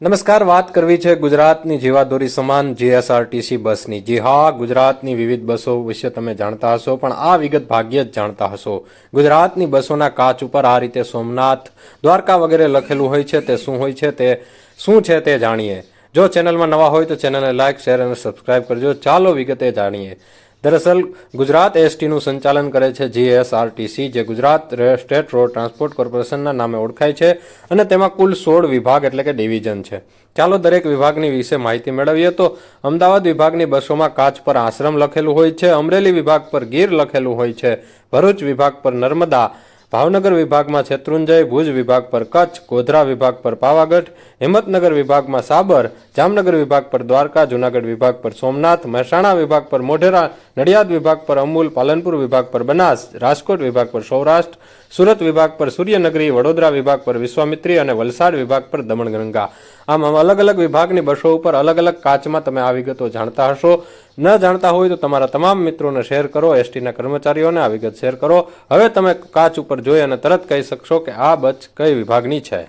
નમસ્કાર, વાત કરવી છે ગુજરાતની જીવાદોરી સમાન જીએસઆરટીસી બસની। જી હા, ગુજરાતની વિવિધ બસો વિશે તમે જાણતા હશો, પણ આ વિગત ભાગ્યે જ જાણતા હશો। ગુજરાતની બસોના કાચ ઉપર આ રીતે સોમનાથ, દ્વારકા વગેરે લખેલું હોય છે। તે શું હોય છે, તે શું છે તે જાણીએ। જો ચેનલમાં નવા હોય તો ચેનલને લાઇક, શેર અને સબસ્ક્રાઇબ કરજો। ચાલો વિગતે જાણીએ। દરઅસલ ગુજરાત એસટીનું સંચાલન કરે છે જીએસઆરટીસી, જે ગુજરાત સ્ટેટ રોડ ટ્રાન્સપોર્ટ કોર્પોરેશનના નામે ઓળખાય છે અને તેમાં કુલ 16 વિભાગ એટલે કે ડિવિઝન છે। ચાલો દરેક વિભાગની વિશે માહિતી મેળવીએ। તો અમદાવાદ વિભાગની બસોમાં કાચ પર આશ્રમ લખેલું હોય છે, અમરેલી વિભાગ પર ગીર લખેલું હોય છે, ભરૂચ વિભાગ પર નર્મદા, ભાવનગર વિભાગમાં શેત્રુંજય, ભુજ વિભાગ પર કચ્છ, ગોધરા વિભાગ પર પાવાગઢ, હિંમતનગર વિભાગમાં સાબર, જામનગર વિભાગ પર દ્વારકા, જૂનાગઢ વિભાગ પર સોમનાથ, મહેસાણા વિભાગ પર મોઢેરા, નડિયાદ વિભાગ પર અમૂલ, પાલનપુર વિભાગ પર બનાસ, રાજકોટ વિભાગ પર સૌરાષ્ટ્ર, સુરત વિભાગ પર સૂર્યનગરી, વડોદરા વિભાગ પર વિશ્વામિત્રી અને વલસાડ વિભાગ પર દમણગંગા। આમ અલગ અલગ વિભાગની બસો ઉપર અલગ અલગ કાચમાં તમે આ વિગતો જાણતા હશો। ન જાણતા હોય તો તમારા તમામ મિત્રોને શેર કરો, એસટીના કર્મચારીઓને આ વિગત શેર કરો। હવે તમે કાચ ઉપર જોઈ અને તરત કહી શકશો કે આ બસ કઈ વિભાગની છે।